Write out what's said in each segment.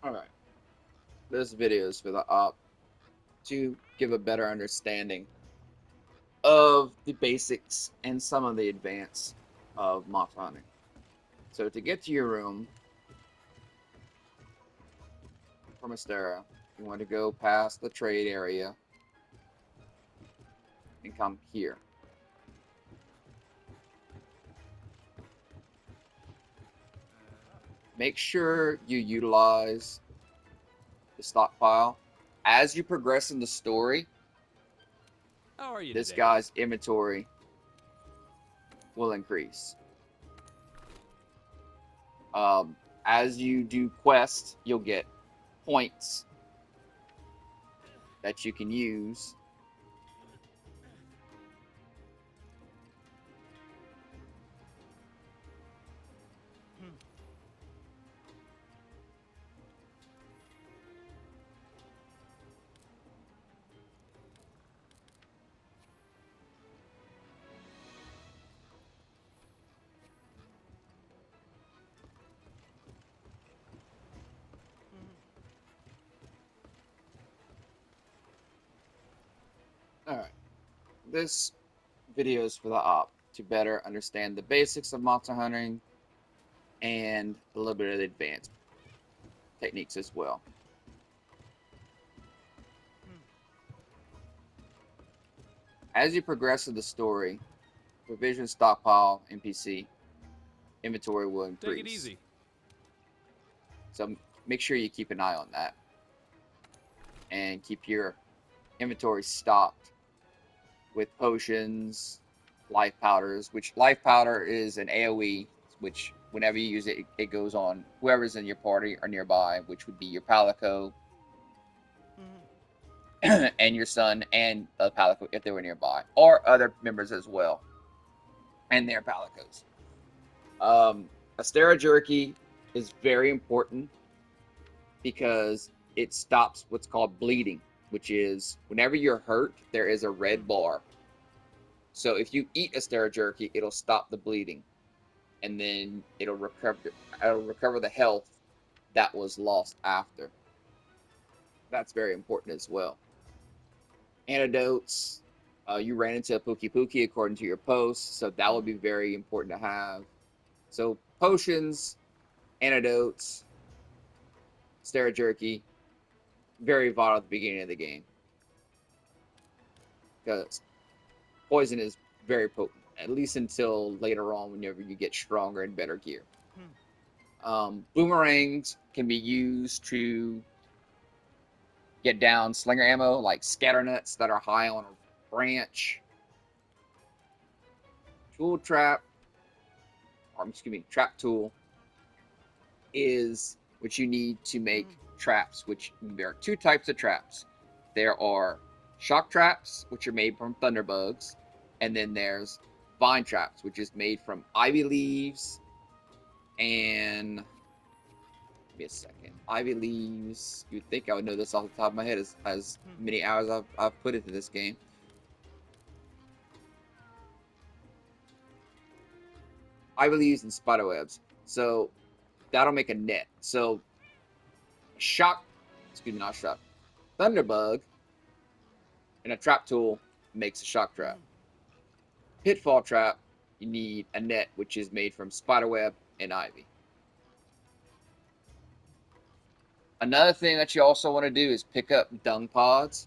Alright, this video is for the op to give a better understanding of the basics and some of the advance of moth hunting. So to get to your room from Astera, you want to go past the trade area and come here. Make sure you utilize the stockpile. As you progress in the story, How are you this today? guy's inventory will increase. As you do quests, you'll get points that you can use. Alright, this video is for the op to better understand the basics of monster hunting and a little bit of the advanced techniques as well. As you progress in the story, provision stockpile NPC inventory will Take it increase. easy. So make sure you keep an eye on that and keep your inventory stocked with potions, life powders, which life powder is an AoE, which whenever you use it, it goes on whoever's in your party or nearby, which would be your Palico and your son and Palico if they were nearby, or other members as well, and their Palicos. Astera Jerky is very important because it stops what's called bleeding, which is whenever you're hurt, there is a red bar. So if you eat Astera Jerky, it'll stop the bleeding, and then it'll recover the health that was lost after. That's very important as well. Antidotes. You ran into a Pookie Pookie according to your post, so that would be very important to have. So potions, antidotes, Astera Jerky, very vital at the beginning of the game because poison is very potent, at least until later on whenever you get stronger and better gear. Boomerangs can be used to get down slinger ammo, like scatter nuts that are high on a branch. Tool trap, or excuse me, trap tool is what you need to make traps, which there are two types of traps. There are shock traps, which are made from thunderbugs, and then there's vine traps, which is made from ivy leaves and give me a second. Ivy leaves. You'd think I would know this off the top of my head as many hours I've put into this game. Ivy leaves and spider webs. So that'll make a net. So shock, excuse me, not shock. Thunderbug and a trap tool makes a shock trap. Pitfall trap, you need a net which is made from spiderweb and ivy. Another thing that you also want to do is pick up dung pods.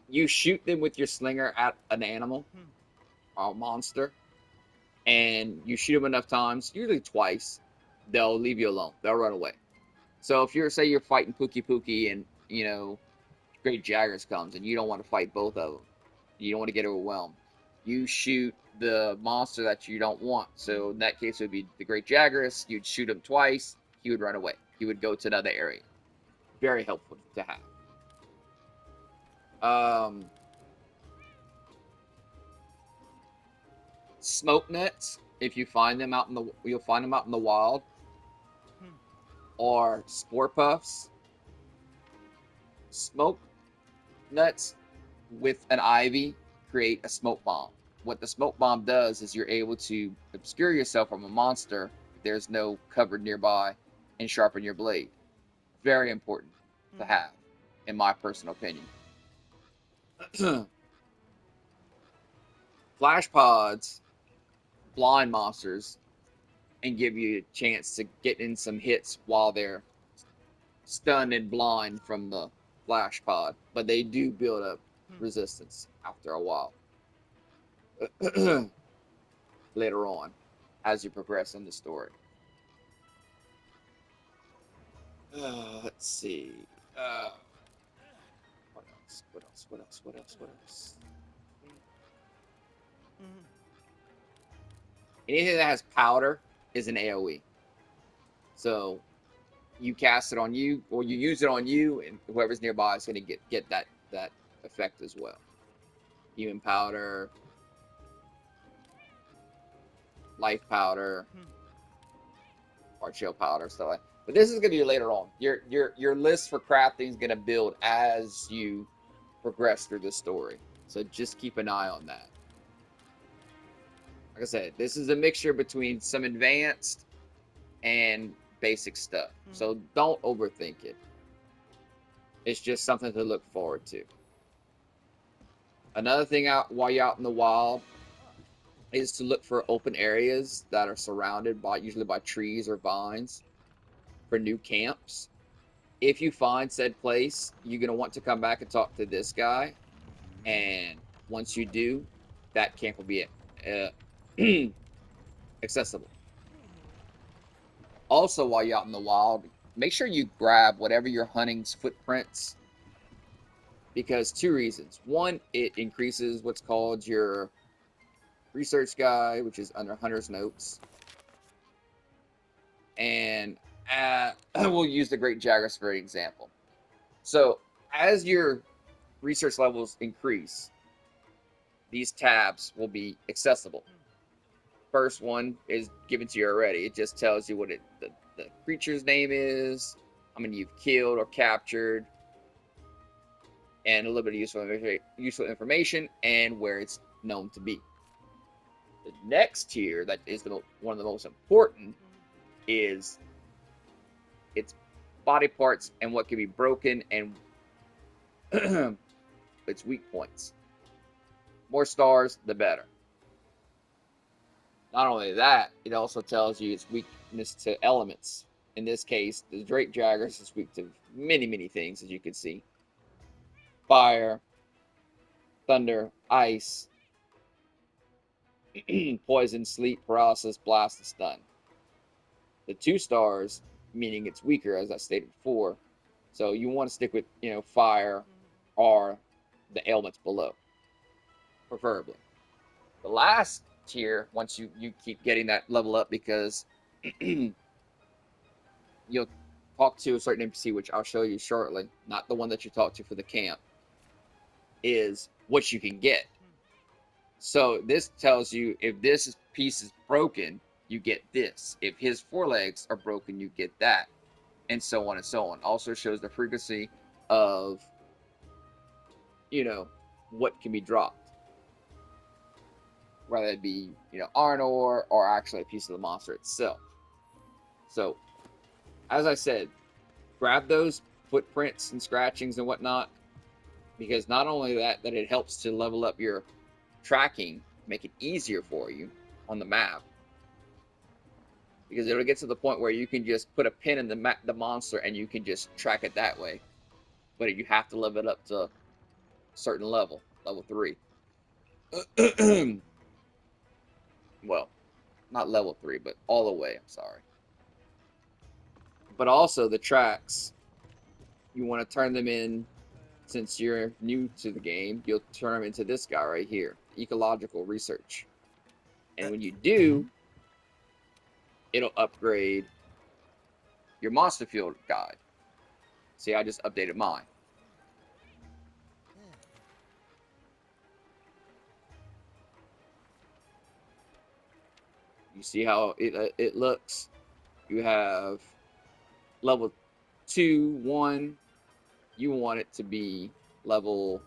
You shoot them with your slinger at an animal or a monster, and you shoot them enough times, usually twice, they'll leave you alone. They'll run away. So if you're say you're fighting Pookie Pookie and Great Jaggers comes and you don't want to fight both of them, you don't want to get overwhelmed. You shoot the monster that you don't want. So in that case, it would be the Great Jaggers. You'd shoot him twice. He would run away. He would go to another area. Very helpful to have. Smoke nets. If you find them out in the, you'll find them out in the wild. Or spore puffs. Smoke nuts with an ivy create a smoke bomb. What the smoke bomb does is you're able to obscure yourself from a monster there's no cover nearby and sharpen your blade. Very important to have, in my personal opinion. Flash pods blind monsters and give you a chance to get in some hits while they're stunned and blind from the flash pod, but they do build up resistance after a while. Later on, as you progress in the story. Let's see. What else? What else? What else? What else? What else? Anything that has powder is an AoE. So you cast it on you, or you use it on you, and whoever's nearby is going to get that effect as well. Human powder, life powder, or chill powder, stuff like that. But this is going to be later on. Your list for crafting is going to build as you progress through the story. So just keep an eye on that. Like I said, this is a mixture between some advanced and basic stuff. So don't overthink it. It's just something to look forward to. Another thing while you're out in the wild is to look for open areas that are surrounded by usually by trees or vines for new camps. If you find said place, you're going to want to come back and talk to this guy. And once you do, that camp will be accessible. Also, while you're out in the wild, make sure you grab whatever your hunting's footprints, because two reasons. One, it increases what's called your research guide, which is under Hunter's Notes. And we'll use the Great Jaggers for an example. So as your research levels increase, these tabs will be accessible. First one is given to you already. It just tells you what the creature's name is, how many you've killed or captured, and a little bit of useful information and where it's known to be. The next tier, that is one of the most important, is its body parts and what can be broken and its weak points. More stars, the better. Not only that, it also tells you its weakness to elements. In this case, the Drake Jaggers is weak to many, many things, as you can see. Fire, thunder, ice, poison, sleep, paralysis, blast, and stun. The 2 stars, meaning it's weaker, as I stated before. So you want to stick with, fire or the ailments below, preferably. The last tier, once you keep getting that level up, because you'll talk to a certain NPC, which I'll show you shortly, not the one that you talk to for the camp, is what you can get. So this tells you if this piece is broken, you get this. If his forelegs are broken, you get that, and so on and so on. Also shows the frequency of, what can be dropped, whether it be, iron ore or actually a piece of the monster itself. So, as I said, grab those footprints and scratchings and whatnot, because not only that it helps to level up your tracking, make it easier for you on the map, because it'll get to the point where you can just put a pin in the monster and you can just track it that way. But you have to level it up to a certain level 3. Well, not level 3, but all the way, I'm sorry. But also the tracks, you want to turn them in, since you're new to the game, you'll turn them into this guy right here, ecological research. And when you do, it'll upgrade your monster field guide. See, I just updated mine. You see how it looks? You have level 2, 1. You want it to be level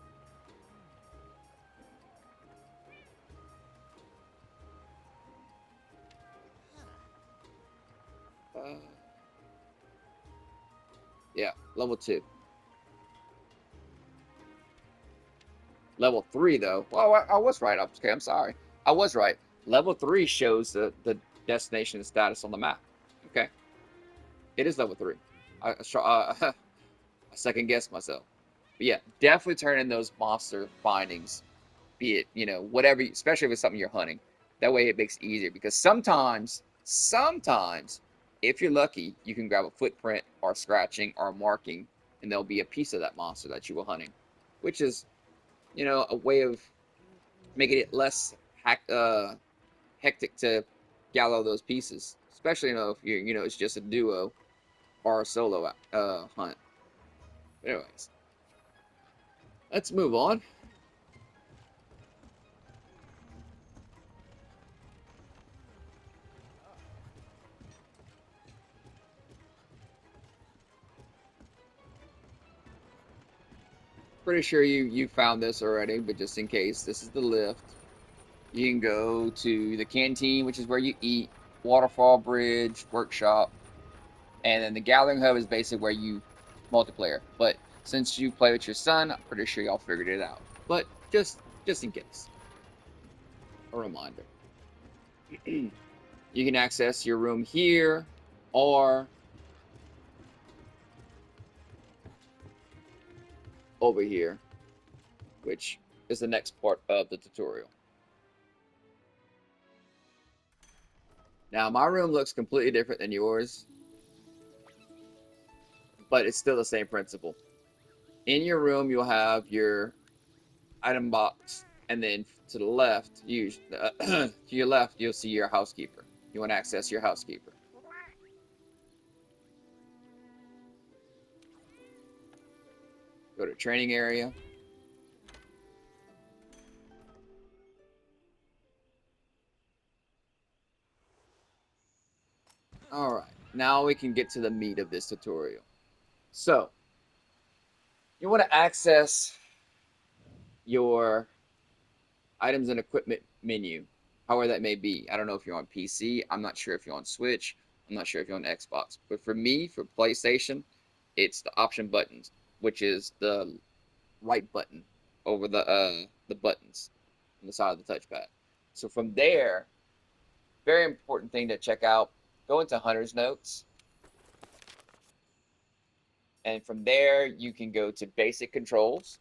Yeah, level 2. Level 3, though. Well, I was right. Okay, I'm sorry. I was right. Level 3 shows the destination status on the map. Okay, it is level 3. I second guessed myself. But yeah, definitely turn in those monster findings, be it, whatever, especially if it's something you're hunting. That way it makes it easier because sometimes, if you're lucky, you can grab a footprint or scratching or marking, and there'll be a piece of that monster that you were hunting, which is, a way of making it less hectic to gather those pieces, especially, if it's just a duo or a solo hunt. But anyways, let's move on. Pretty sure you found this already, but just in case, this is the lift. You can go to the canteen, which is where you eat, waterfall bridge, workshop, and then the gathering hub is basically where you multiplayer. But since you play with your son, I'm pretty sure y'all figured it out. But just in case, a reminder. You can access your room here or over here, which is the next part of the tutorial. Now, my room looks completely different than yours, but it's still the same principle. In your room, you'll have your item box, and then to the left, to your left, you'll see your housekeeper. You want to access your housekeeper. Go to training area. All right, now we can get to the meat of this tutorial. So, you want to access your items and equipment menu, however that may be. I don't know if you're on PC. I'm not sure if you're on Switch. I'm not sure if you're on Xbox. But for me, for PlayStation, it's the option buttons, which is the right button over the buttons on the side of the touchpad. So from there, very important thing to check out. Go into Hunter's Notes, and from there you can go to Basic Controls,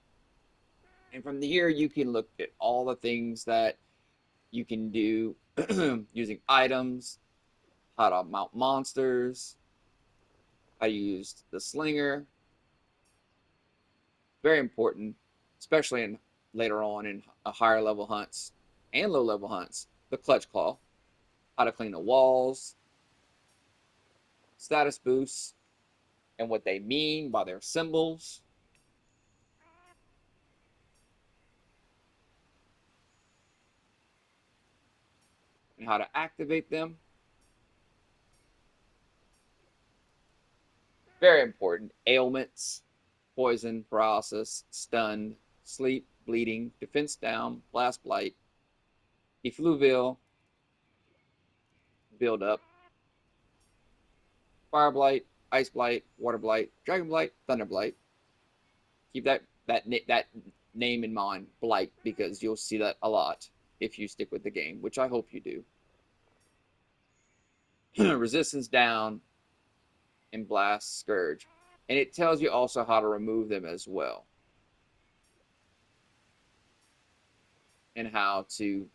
and from here you can look at all the things that you can do using items, how to mount monsters, how to use the slinger. Very important, especially in later on in a higher level hunts and low level hunts. The clutch claw, how to clean the walls, status boosts, and what they mean by their symbols, and how to activate them. Very important. Ailments, poison, paralysis, stunned, sleep, bleeding, defense down, blast blight, effluvial, build up, fire blight, ice blight, water blight, dragon blight, thunder blight. Keep that name in mind, blight, because you'll see that a lot if you stick with the game, which I hope you do. Resistance down, and blast scourge, and it tells you also how to remove them as well, and how to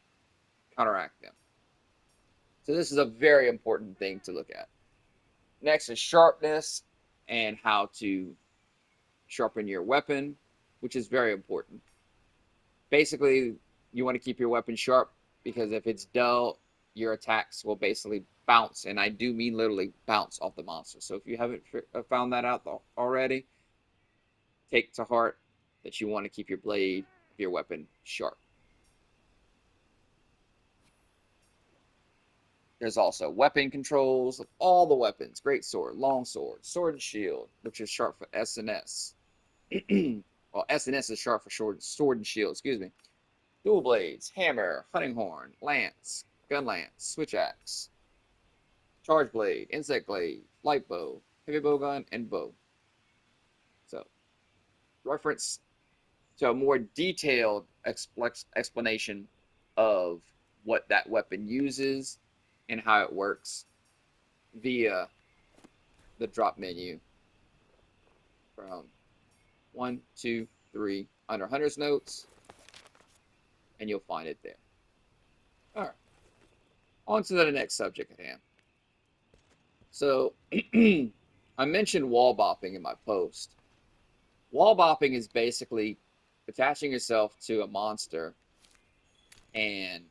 counteract them. So this is a very important thing to look at. Next is sharpness and how to sharpen your weapon, which is very important. Basically, you want to keep your weapon sharp because if it's dull, your attacks will basically bounce, and I do mean literally bounce off the monster. So if you haven't found that out already, take to heart that you want to keep your blade of your weapon sharp. There's also weapon controls of all the weapons: great sword, long sword, sword and shield, which is sharp for S and S. Well, S and S is sharp for sword and shield. Excuse me. Dual blades, hammer, hunting horn, lance, gun lance, switch axe, charge blade, insect blade, light bow, heavy bow gun, and bow. reference to a more detailed explanation of what that weapon uses and how it works via the drop menu from 1, 2, 3 under Hunter's Notes, and you'll find it there. All right, on to the next subject at hand. So, I mentioned wall bopping in my post. Wall bopping is basically attaching yourself to a monster and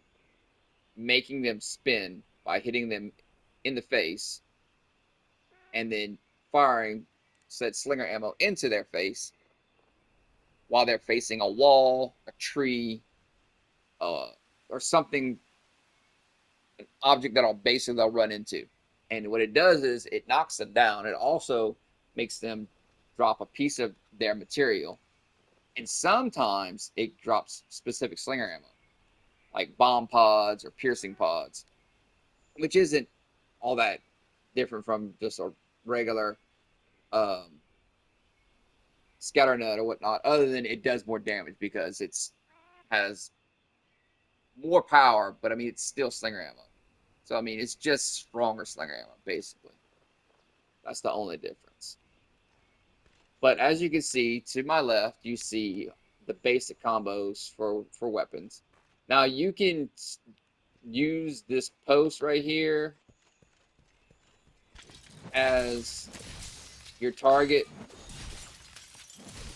making them spin by hitting them in the face and then firing said slinger ammo into their face while they're facing a wall, a tree, uh, or something, an object that basically they'll run into. And what it does is it knocks them down. It also makes them drop a piece of their material. And sometimes it drops specific slinger ammo, like bomb pods or piercing pods, which isn't all that different from just a regular um, scatter nut or whatnot, other than it does more damage because it's has more power, but I mean it's still slinger ammo. So I mean it's just stronger slinger ammo, basically. That's the only difference. But as you can see to my left, you see the basic combos for weapons. Now you can use this post right here as your target,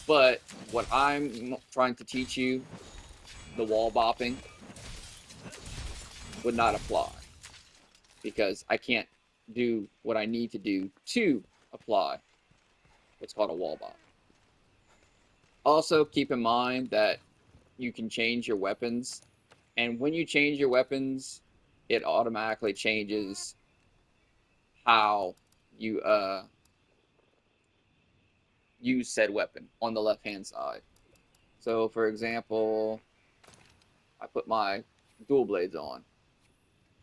but what I'm trying to teach you, the wall bopping, would not apply because I can't do what I need to do to apply what's called a wall bop. Also, keep in mind that you can change your weapons, and when you change your weapons, it automatically changes how you use said weapon on the left hand side. So, for example, I put my dual blades on,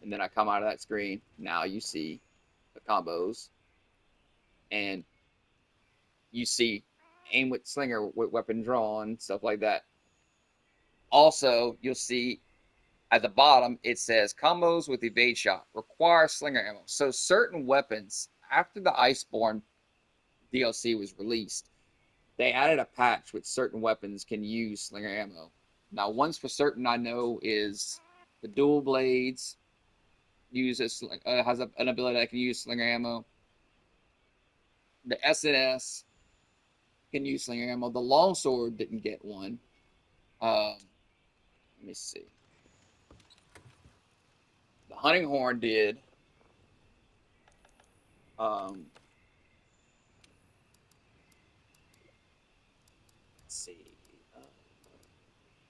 and then I come out of that screen. Now you see the combos, and you see aim with slinger with weapon drawn, stuff like that. Also, you'll see at the bottom it says combos with evade shot require slinger ammo. So certain weapons after the Iceborne DLC was released, they added a patch which certain weapons can use slinger ammo. Now, one's for certain I know is the dual blades uses has an ability that can use slinger ammo. The SNS can use slinger ammo. The longsword didn't get one. Let me see. The hunting horn did. Um, let's see.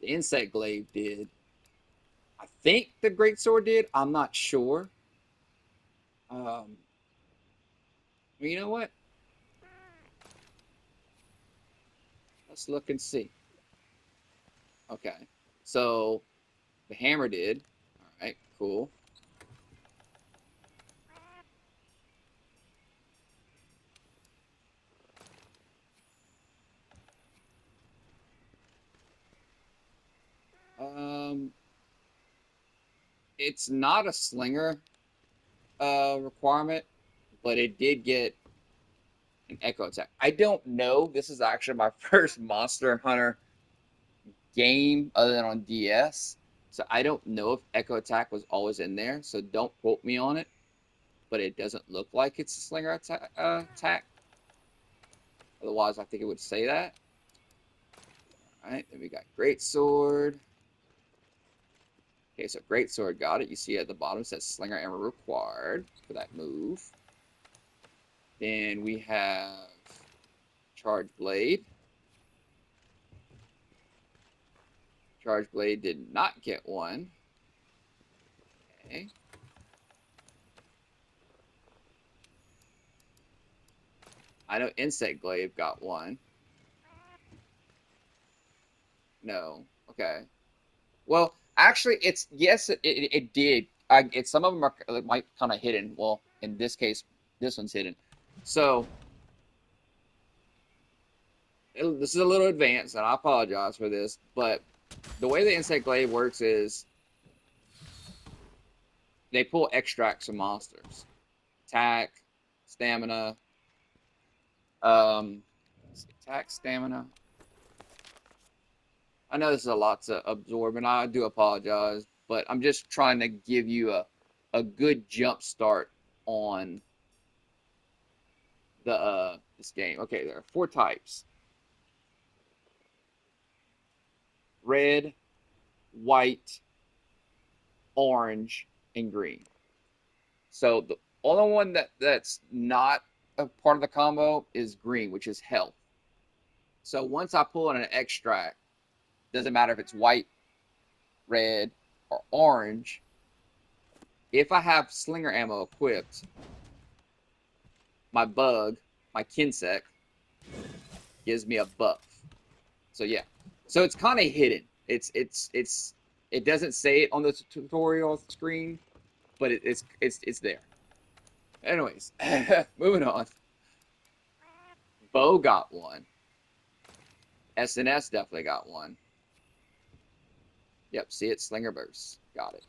The insect glaive did. I think the great sword did. I'm not sure. Um, you know what? Let's look and see. Okay. So the hammer did. All right, cool. Um, it's not a slinger requirement, but it did get an echo attack. I don't know. This is actually my first Monster Hunter game other than on DS. So I don't know if echo attack was always in there. So don't quote me on it. But it doesn't look like it's a slinger attack. Otherwise, I think it would say that. All right, then we got great sword. Okay, so great sword got it. You see at the bottom it says slinger ammo required for that move. Then we have charge blade. Charge blade did not get one. Okay. I know insect glaive got one. No. Okay. Well, actually, it's yes, it did. Some of them are might kind of hidden. Well, in this case, this one's hidden. So This is a little advanced, and I apologize for this, but the way the insect glaive works is they pull extracts from monsters. Attack, stamina, um, attack, stamina. I know this is a lot to absorb, and I do apologize, but I'm just trying to give you a good jump start on the this game. Okay, there are 4 types: red, white, orange, and green. So the only one that's not a part of the combo is green, which is health. So once I pull in an extract, doesn't matter if it's white, red, or orange. If I have slinger ammo equipped, my bug, my kinsect, gives me a buff. So yeah, so it's kind of hidden. It doesn't say it on the tutorial screen, but it's there. Anyways, moving on. Bo got one. SNS definitely got one. Yep, see it, Slinger Burst. Got it.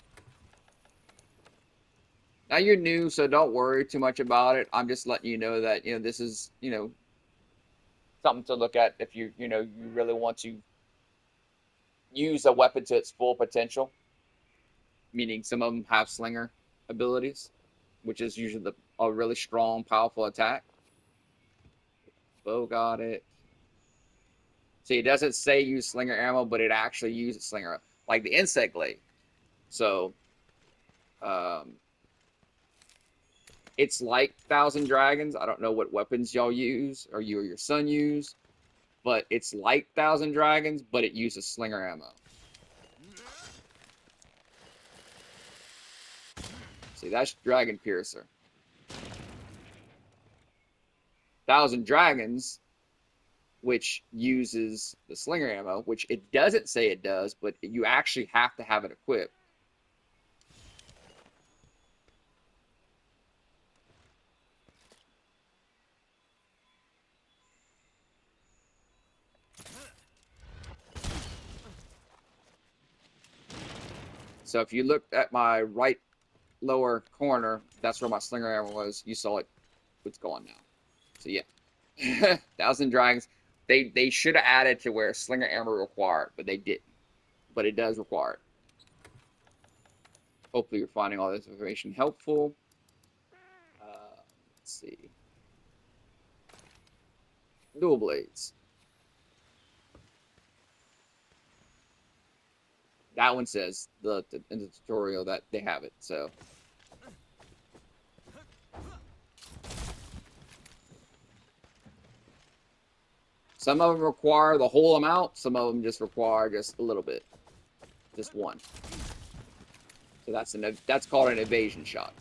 Now you're new, so don't worry too much about it. I'm just letting you know that, this is, something to look at if you really want to use a weapon to its full potential, meaning some of them have slinger abilities, which is usually a really strong, powerful attack. Bo got it. See, it doesn't say use slinger ammo, but it actually uses slinger, like the insect glaive. So, um, it's like Thousand Dragons. I don't know what weapons y'all use, or you or your son use, but it's like Thousand Dragons, but it uses slinger ammo. See, that's Dragon Piercer. Thousand Dragons, which uses the slinger ammo, which it doesn't say it does, but you actually have to have it equipped. So if you looked at my right lower corner, that's where my slinger ammo was. You saw it. It's gone now. So yeah, Thousand Dragons. They should have added to where slinger ammo required, but they didn't. But it does require it. Hopefully you're finding all this information helpful. Let's see. Dual blades. That one says in the tutorial that they have it. So some of them require the whole amount. Some of them just require just a little bit, just one. So that's called an evasion shot.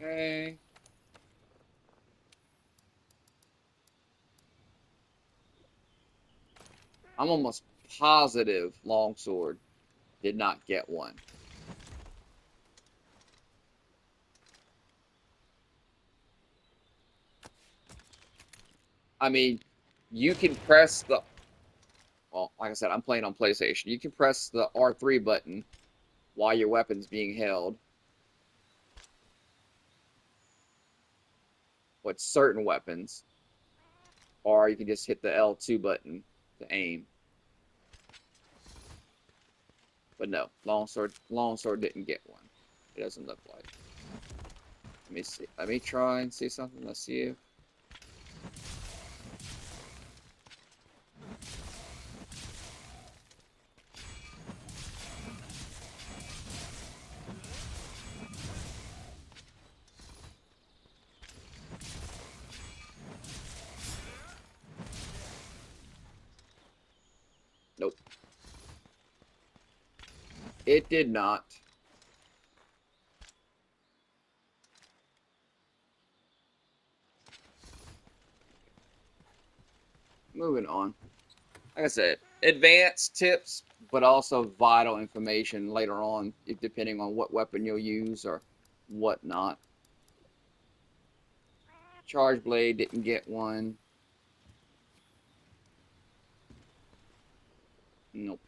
Okay. I'm almost positive longsword did not get one. I mean, you can press the, well, like I said, I'm playing on PlayStation. You can press the R3 button while your weapon's being held. With certain weapons. Or you can just hit the L2 button to aim. But no, longsword didn't get one. It doesn't look like. Let me see. Let me try and see something. Let's see if. Nope. It did not. Moving on. Like I said, advanced tips, but also vital information later on, depending on what weapon you'll use or whatnot. Charge blade didn't get one. Nope.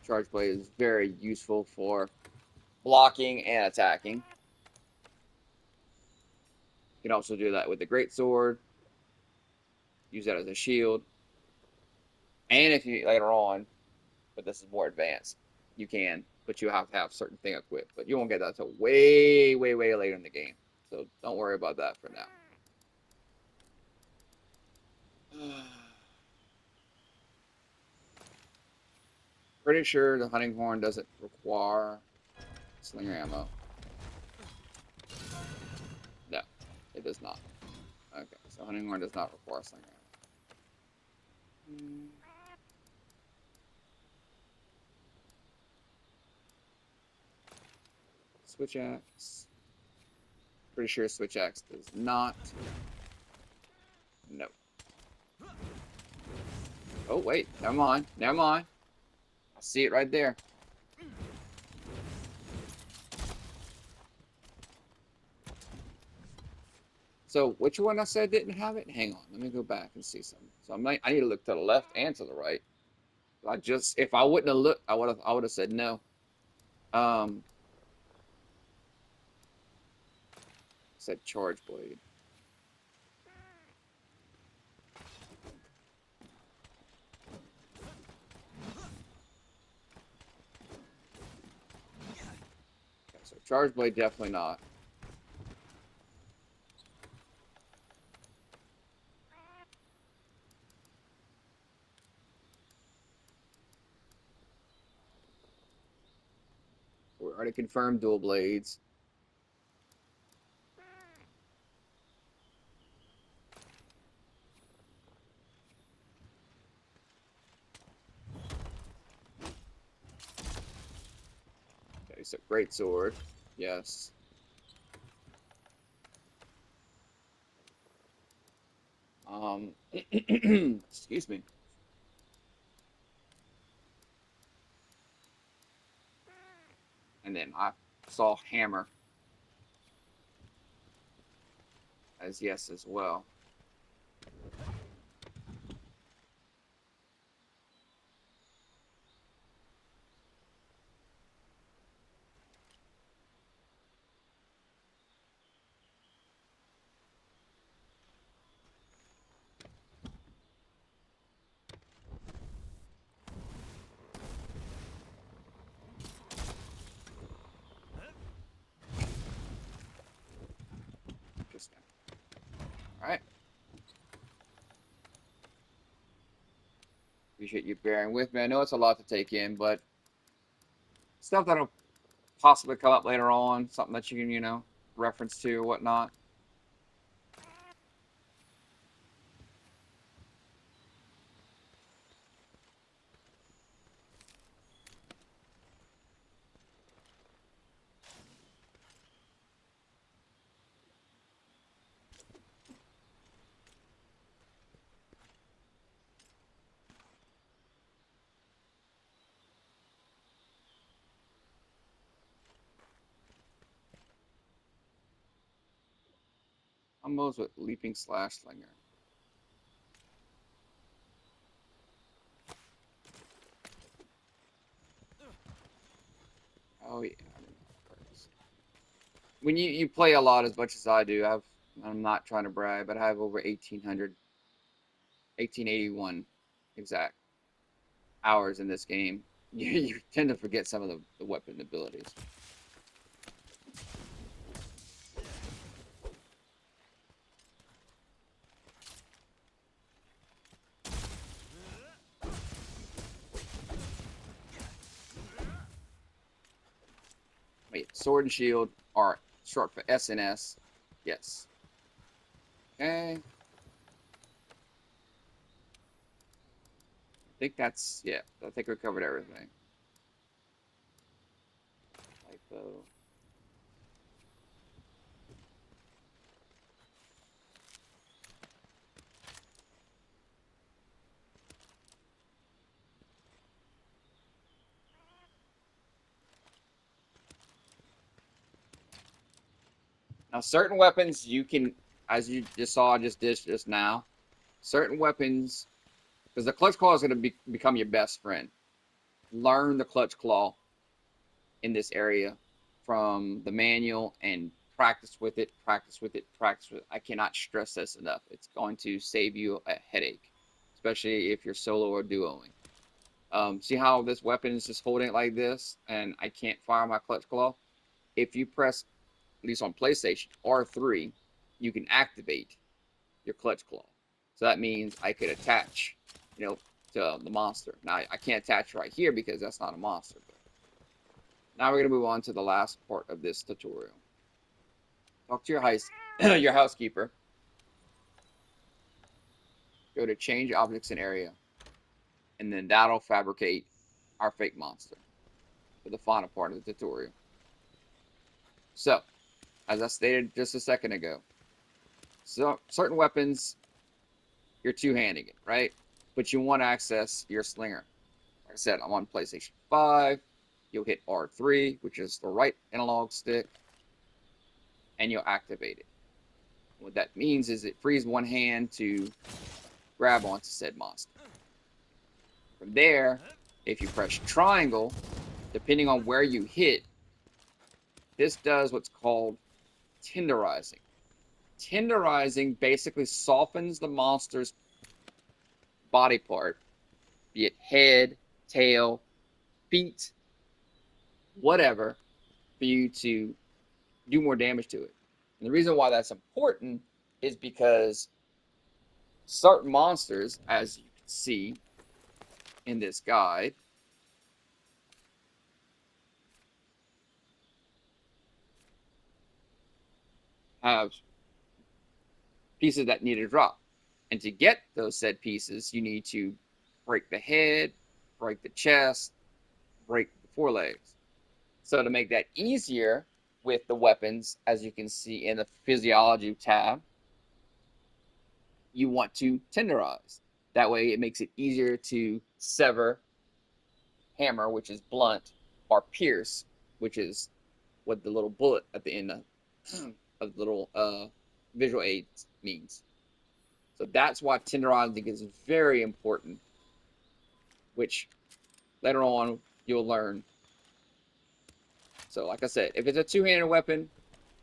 Charge blade is very useful for blocking and attacking. You can also do that with the great sword. Use that as a shield. And if you later on, but this is more advanced, you can, but you have to have certain thing equipped. But you won't get that until way, way, way later in the game. So don't worry about that for now. Pretty sure the hunting horn doesn't require slinger ammo. No, it does not. Okay, so hunting horn does not require slinger ammo. Switch axe. Pretty sure switch axe does not. No. Oh wait, never mind. Never mind. I see it right there. So which one I said didn't have it? Hang on, let me go back and see something. So I need to look to the left and to the right. If I wouldn't have looked, I would have said no. Said charge blade. Okay, so charge blade definitely not. We already confirmed dual blades. Okay, so great sword. Yes. Excuse me. And then I saw hammer as yes as well. Interesting. All right. Appreciate you bearing with me. I know it's a lot to take in, but stuff that'll possibly come up later on, something that you can, reference to or whatnot. Combos with leaping slash slinger. Oh yeah. When you play a lot as much as I do, I'm not trying to brag, but I have over 1881 exact hours in this game. You tend to forget some of the weapon abilities. Wait, sword and shield are short for SNS. Yes. Okay. I think that's, yeah, I think we covered everything. Typo. Now, certain weapons you can, as you just saw, just now, certain weapons, because the clutch claw is going to become your best friend. Learn the clutch claw in this area from the manual and practice with it, practice with it, practice with it. I cannot stress this enough. It's going to save you a headache, especially if you're solo or duoing. See how this weapon is just holding it like this and I can't fire my clutch claw? If you press, at least on PlayStation, R3, you can activate your clutch claw. So that means I could attach, to the monster. Now I can't attach right here because that's not a monster. But now we're gonna move on to the last part of this tutorial. Talk to your housekeeper. Go to change objects in area, and then that'll fabricate our fake monster for the final part of the tutorial. So, as I stated just a second ago, so certain weapons you're two-handing it, right? But you want to access your slinger. Like I said, I'm on PlayStation 5. You'll hit R3, which is the right analog stick, and you'll activate it. What that means is it frees one hand to grab onto said monster. From there, if you press triangle, depending on where you hit, this does what's called tenderizing. Tenderizing basically softens the monster's body part, be it head, tail, feet, whatever, for you to do more damage to it. And the reason why that's important is because certain monsters, as you can see in this guide, have pieces that need to drop. And to get those said pieces, you need to break the head, break the chest, break the forelegs. So to make that easier with the weapons, as you can see in the physiology tab, you want to tenderize. That way it makes it easier to sever, hammer, which is blunt, or pierce, which is what the little bullet at the end of the little visual aids means. So that's why tenderizing is very important, which later on you'll learn. So like I said, if it's a two-handed weapon,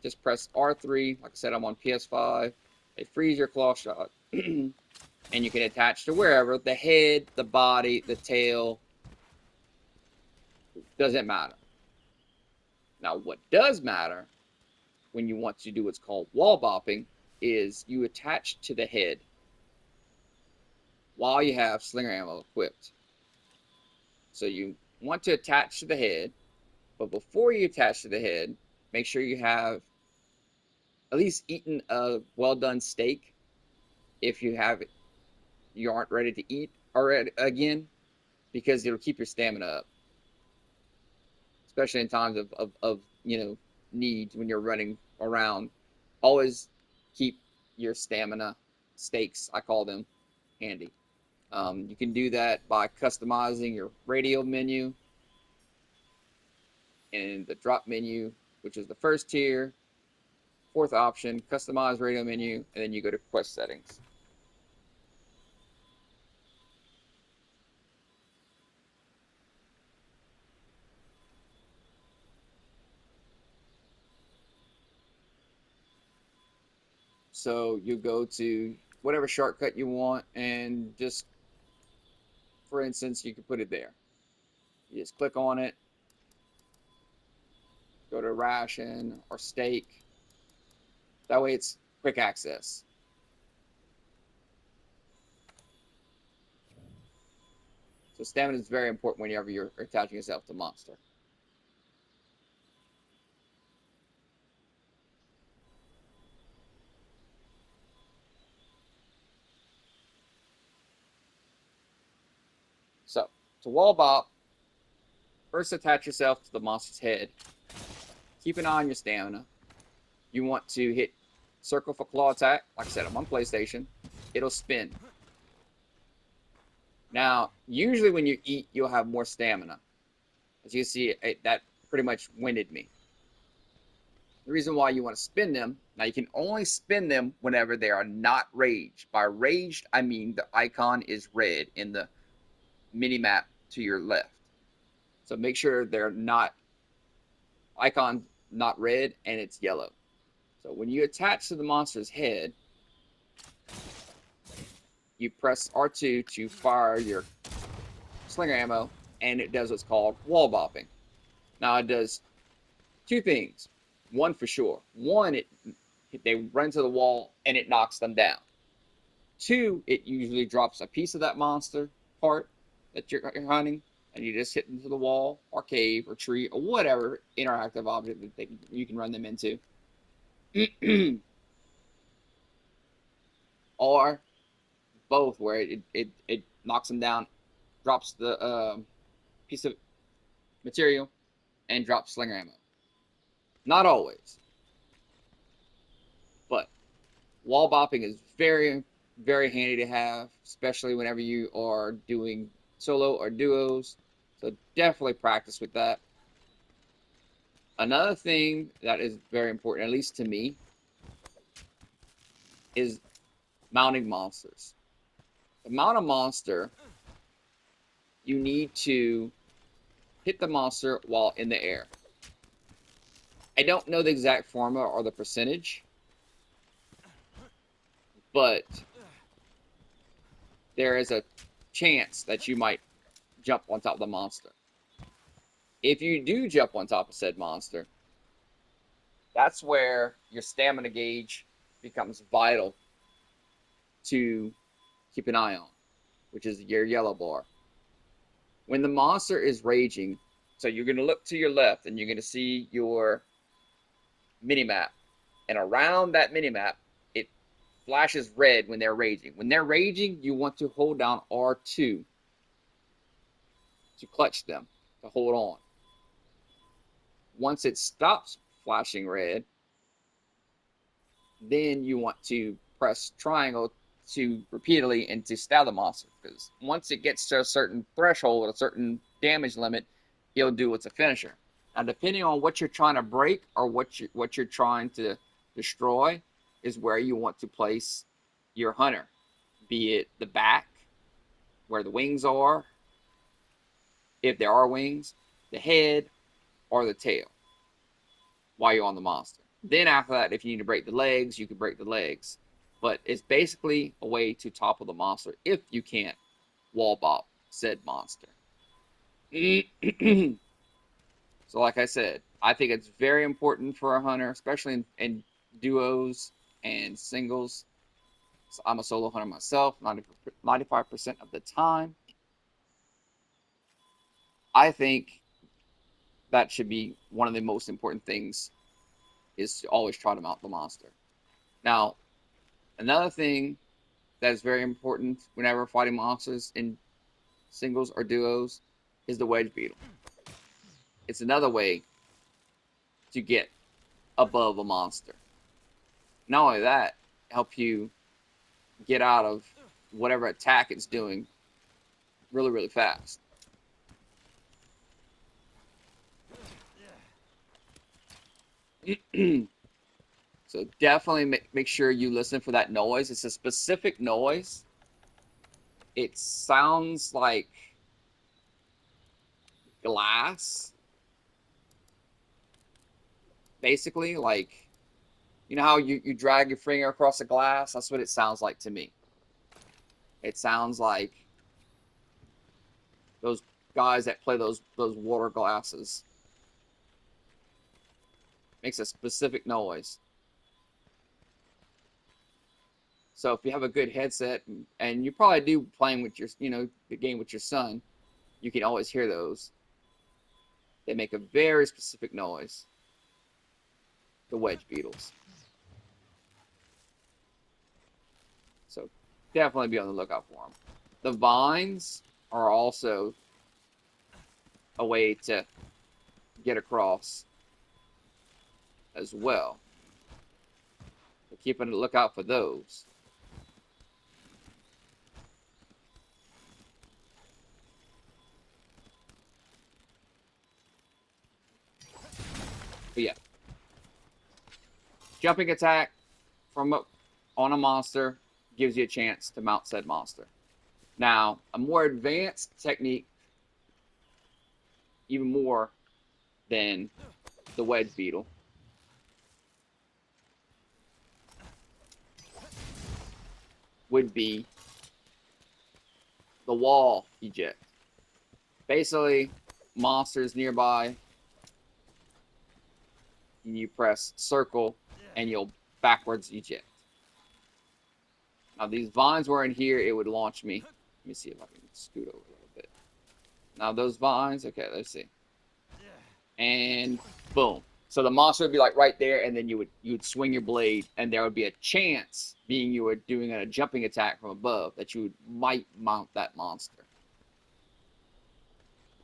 just press R3. Like I said, I'm on PS5. It frees your claw shot. And you can attach to wherever, the head, the body, the tail, doesn't matter. Now, what does matter when you want to do what's called wall bopping is you attach to the head while you have slinger ammo equipped. So you want to attach to the head, but before you attach to the head, make sure you have at least eaten a well done steak. If you aren't ready to eat already again, because it'll keep your stamina up, especially in times of need when you're running around. Always keep your stamina stakes, I call them, handy. You can do that by customizing your radio menu and the drop menu, which is the first tier. Fourth option, customize radio menu, and then you go to quest settings. So you go to whatever shortcut you want, and just, for instance, you can put it there. You just click on it, go to ration or steak. That way it's quick access. So stamina is very important whenever you're attaching yourself to monster. So to wall bop, first attach yourself to the monster's head. Keep an eye on your stamina. You want to hit circle for claw attack. Like I said, I'm on PlayStation. It'll spin. Now, usually when you eat, you'll have more stamina. As you see, that pretty much winded me. The reason why you want to spin them, now you can only spin them whenever they are not raged. By raged, I mean the icon is red in the mini map to your left. So make sure they're not, icon not red and it's yellow. So when you attach to the monster's head, you press R2 to fire your slinger ammo, and it does what's called wall bopping. Now it does two things. One for sure. One, they run to the wall and it knocks them down. Two, it usually drops a piece of that monster part that you're hunting, and you just hit into the wall or cave or tree or whatever interactive object that you can run them into. Or both, where it knocks them down, drops the piece of material, and drops slinger ammo. Not always, but wall bopping is very, very handy to have, especially whenever you are doing solo or duos. So definitely practice with that. Another thing that is very important, at least to me, is mounting monsters. To mount a monster, you need to hit the monster while in the air. I don't know the exact formula or the percentage, but there is a chance that you might jump on top of the monster. If you do jump on top of said monster, that's where your stamina gauge becomes vital to keep an eye on, which is your yellow bar. When the monster is raging, so you're going to look to your left and you're going to see your minimap. And around that minimap, it flashes red when they're raging. When they're raging, you want to hold down R2 to clutch them, to hold on. Once it stops flashing red, then you want to press triangle to repeatedly and to stab the monster, because once it gets to a certain threshold, a certain damage limit, it'll do its a finisher. Now, depending on what you're trying to break or what you're trying to destroy, is where you want to place your hunter, be it the back, where the wings are, if there are wings, the head, or the tail, while you're on the monster. Then after that, if you need to break the legs, you can break the legs. But it's basically a way to topple the monster if you can't wall bop said monster. So like I said, I think it's very important for a hunter, especially in duos and singles. So I'm a solo hunter myself, 95% of the time. I think that should be one of the most important things, is to always try to mount the monster. Now, another thing that is very important whenever fighting monsters in singles or duos is the wedge beetle. It's another way to get above a monster. Not only that, help you get out of whatever attack it's doing really, really fast. So definitely make sure you listen for that noise. It's a specific noise. It sounds like glass, basically. Like, you know how you drag your finger across the glass? That's what it sounds like to me. It sounds like those guys that play those water glasses. Makes a specific noise. So if you have a good headset, and you probably do playing with your, the game with your son, you can always hear those. They make a very specific noise. The wedge beetles. So definitely be on the lookout for them. The vines are also a way to get across as well. So keep on the lookout for those. But yeah, Jumping attack on a monster gives you a chance to mount said monster. Now, a more advanced technique, even more than the wedge beetle, would be the wall eject. Basically, monsters nearby, you press circle and you'll backwards eject. Now, these vines were in here, it would launch me. Let me see if I can scoot over a little bit. Now, those vines, okay, let's see. And boom. So the monster would be like right there, and then you would swing your blade, and there would be a chance, being you were doing a jumping attack from above, that you might mount that monster.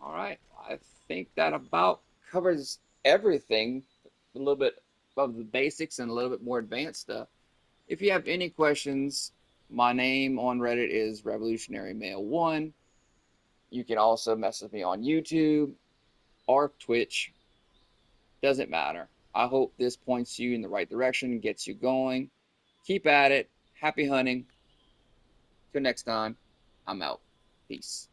All right, I think that about covers everything. A little bit of the basics and a little bit more advanced stuff. If you have any questions, my name on Reddit is Revolutionary Male 1. You can also message me on YouTube or Twitch. Doesn't matter. I hope this points you in the right direction, gets you going. Keep at it. Happy hunting. Till next time, I'm out. Peace.